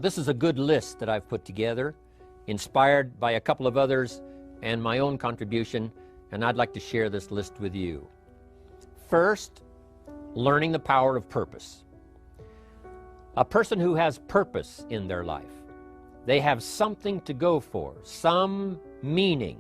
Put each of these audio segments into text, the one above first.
This is a good list that I've put together, inspired by a couple of others and my own contribution, and I'd like to share this list with you. First, learning the power of purpose. A person who has purpose in their life, they have something to go for, some meaning.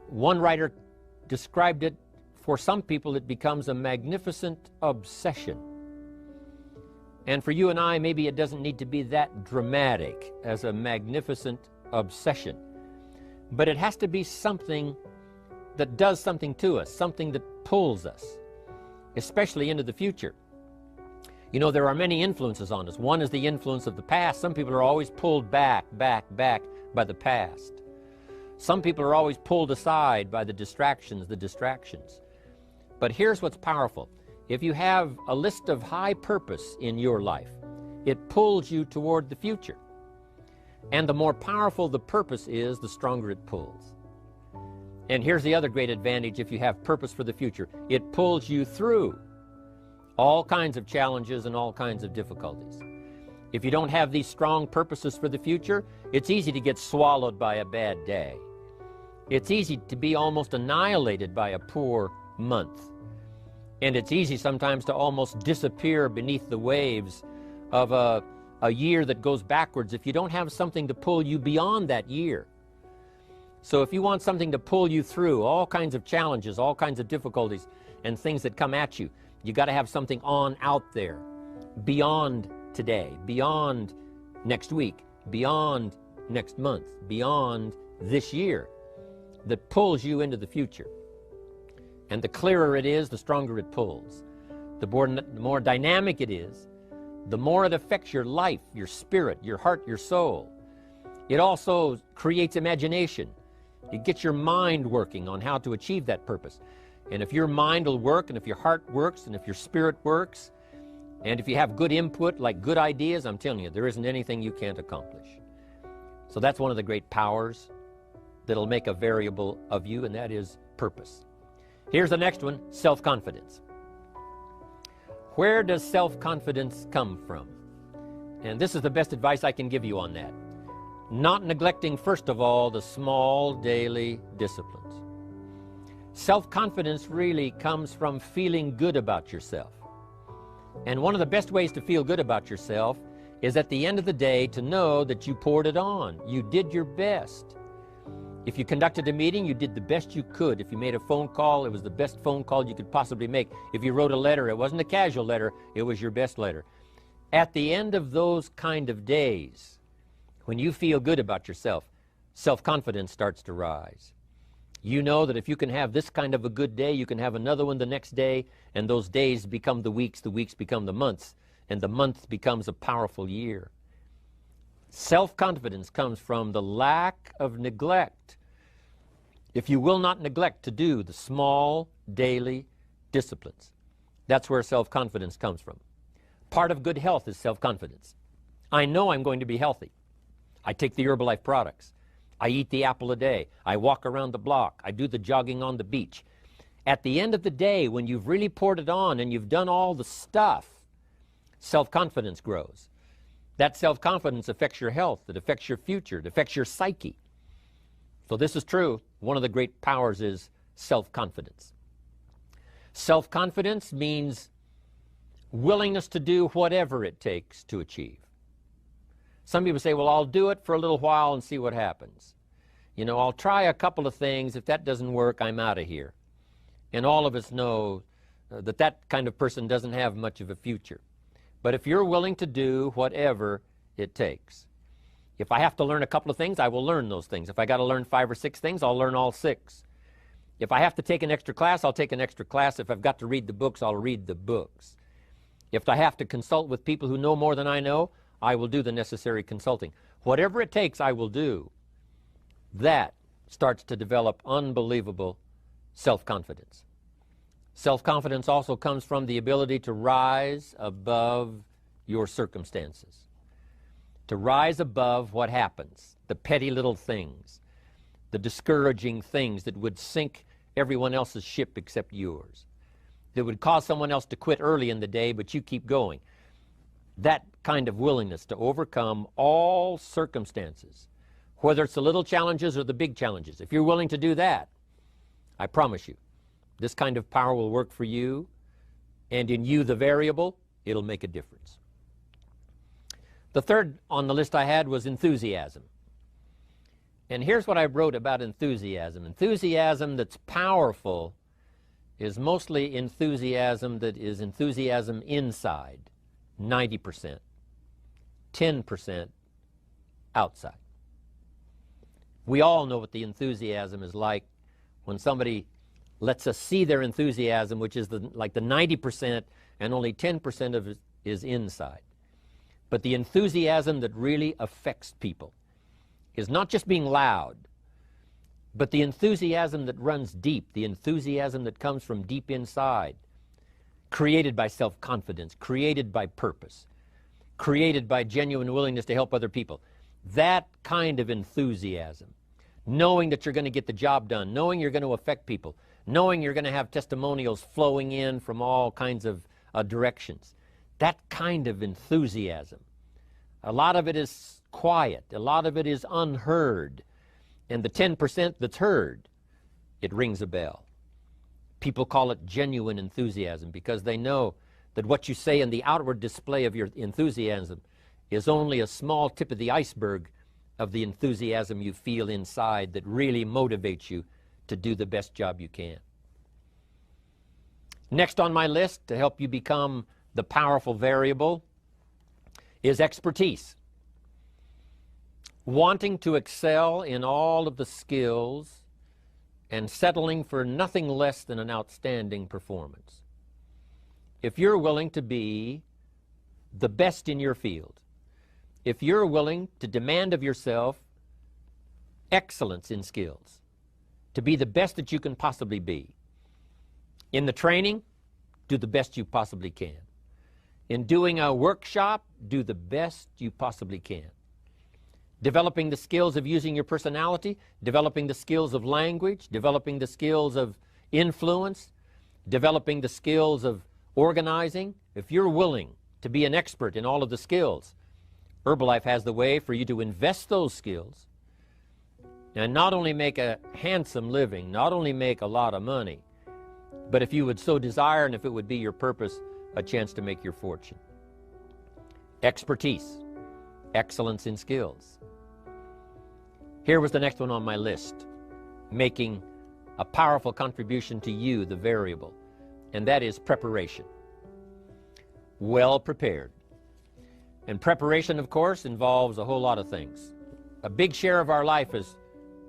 One writer described it, for some people it becomes a magnificent obsession. And for you and I, maybe it doesn't need to be that dramatic as a magnificent obsession. But it has to be something that does something to us, something that pulls us, especially into the future. You know, there are many influences on us. One is the influence of the past. Some people are always pulled back by the past. Some people are always pulled aside by the distractions. But here's what's powerful. If you have a list of high purpose in your life, it pulls you toward the future. And the more powerful the purpose is, the stronger it pulls. And here's the other great advantage if you have purpose for the future. It pulls you through all kinds of challenges and all kinds of difficulties. If you don't have these strong purposes for the future, it's easy to get swallowed by a bad day. It's easy to be almost annihilated by a poor month. And it's easy sometimes to almost disappear beneath the waves of a year that goes backwards if you don't have something to pull you beyond that year. So if you want something to pull you through all kinds of challenges, all kinds of difficulties and things that come at you, you got to have something on out there, beyond today, beyond next week, beyond next month, beyond this year, that pulls you into the future. And the clearer it is, the stronger it pulls. The more dynamic it is, the more it affects your life, your spirit, your heart, your soul. It also creates imagination. It gets your mind working on how to achieve that purpose. And if your mind will work, and if your heart works, and if your spirit works, and if you have good input, like good ideas, I'm telling you, there isn't anything you can't accomplish. So that's one of the great powers that'll make a variable of you, and that is purpose. Here's the next one, self-confidence. Where does self-confidence come from? And this is the best advice I can give you on that. Not neglecting, first of all, the small daily disciplines. Self-confidence really comes from feeling good about yourself. And one of the best ways to feel good about yourself is at the end of the day to know that you poured it on. You did your best. If you conducted a meeting, you did the best you could. If you made a phone call, it was the best phone call you could possibly make. If you wrote a letter, it wasn't a casual letter, it was your best letter. At the end of those kind of days, when you feel good about yourself, self-confidence starts to rise. You know that if you can have this kind of a good day, you can have another one the next day, and those days become the weeks become the months, and the month becomes a powerful year. Self-confidence comes from the lack of neglect. If you will not neglect to do the small daily disciplines, that's where self-confidence comes from. Part of good health is self-confidence. I know I'm going to be healthy. I take the Herbalife products. I eat the apple a day. I walk around the block. I do the jogging on the beach. At the end of the day, when you've really poured it on and you've done all the stuff, self-confidence grows. That self-confidence affects your health. It affects your future. It affects your psyche. So this is true. One of the great powers is self-confidence. Self-confidence means willingness to do whatever it takes to achieve. Some people say, well, I'll do it for a little while and see what happens. You know, I'll try a couple of things. If that doesn't work, I'm out of here. And all of us know that that kind of person doesn't have much of a future. But if you're willing to do whatever it takes, if I have to learn a couple of things, I will learn those things. If I got to learn 5 or 6 things, I'll learn all 6. If I have to take an extra class, I'll take an extra class. If I've got to read the books, I'll read the books. If I have to consult with people who know more than I know, I will do the necessary consulting. Whatever it takes, I will do. That starts to develop unbelievable self-confidence. Self-confidence also comes from the ability to rise above your circumstances, to rise above what happens, the petty little things, the discouraging things that would sink everyone else's ship except yours, that would cause someone else to quit early in the day, but you keep going. That kind of willingness to overcome all circumstances, whether it's the little challenges or the big challenges. If you're willing to do that, I promise you, this kind of power will work for you, and in you, the variable, it'll make a difference. The third on the list I had was enthusiasm. And here's what I wrote about enthusiasm. Enthusiasm that's powerful is mostly enthusiasm that is enthusiasm inside, 90%, 10% outside. We all know what the enthusiasm is like when somebody lets us see their enthusiasm, which is like the 90%, and only 10% of it is inside. But the enthusiasm that really affects people is not just being loud, but the enthusiasm that runs deep, the enthusiasm that comes from deep inside, created by self-confidence, created by purpose, created by genuine willingness to help other people. That kind of enthusiasm, knowing that you're going to get the job done, knowing you're going to affect people, knowing you're going to have testimonials flowing in from all kinds of directions. That kind of enthusiasm. A lot of it is quiet. A lot of it is unheard. And the 10% that's heard, it rings a bell. People call it genuine enthusiasm because they know that what you say in the outward display of your enthusiasm is only a small tip of the iceberg of the enthusiasm you feel inside that really motivates you to do the best job you can. Next on my list to help you become the powerful variable is expertise. Wanting to excel in all of the skills and settling for nothing less than an outstanding performance. If you're willing to be the best in your field, if you're willing to demand of yourself excellence in skills, to be the best that you can possibly be. In the training, do the best you possibly can. In doing a workshop, do the best you possibly can. Developing the skills of using your personality, developing the skills of language, developing the skills of influence, developing the skills of organizing. If you're willing to be an expert in all of the skills, Herbalife has the way for you to invest those skills and not only make a handsome living, not only make a lot of money, but if you would so desire and if it would be your purpose, a chance to make your fortune. Expertise, excellence in skills. Here was the next one on my list, making a powerful contribution to you, the variable, and that is preparation. Well prepared. And preparation, of course, involves a whole lot of things. A big share of our life is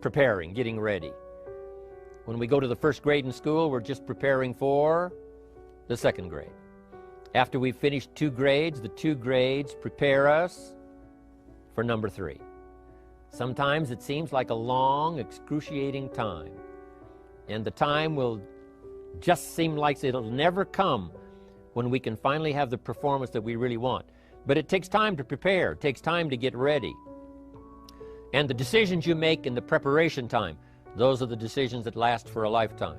preparing, getting ready. When we go to the first grade in school, we're just preparing for the second grade. After we've finished 2 grades, the 2 grades prepare us for number 3. Sometimes it seems like a long, excruciating time. And the time will just seem like it'll never come when we can finally have the performance that we really want. But it takes time to prepare. It takes time to get ready. And the decisions you make in the preparation time, those are the decisions that last for a lifetime.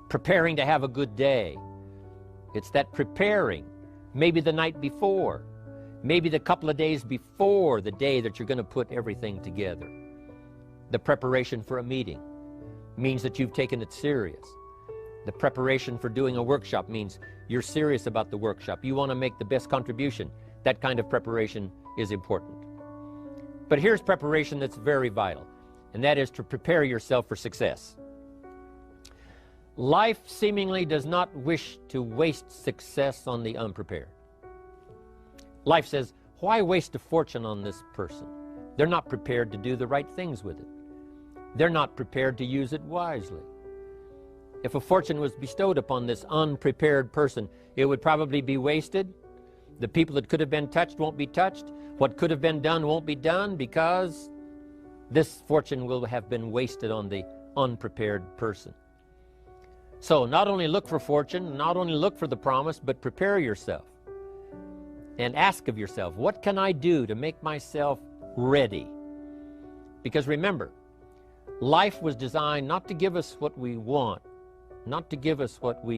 Preparing to have a good day. It's that preparing, maybe the night before, maybe the couple of days before the day that you're going to put everything together. The preparation for a meeting means that you've taken it serious. The preparation for doing a workshop means you're serious about the workshop. You want to make the best contribution. That kind of preparation is important. But here's preparation that's very vital, and that is to prepare yourself for success. Life seemingly does not wish to waste success on the unprepared. Life says, why waste a fortune on this person? They're not prepared to do the right things with it. They're not prepared to use it wisely. If a fortune was bestowed upon this unprepared person, it would probably be wasted. The people that could have been touched won't be touched. What could have been done won't be done because this fortune will have been wasted on the unprepared person. So not only look for fortune, not only look for the promise, but prepare yourself and ask of yourself, what can I do to make myself ready? Because remember, life was designed not to give us what we want, not to give us what we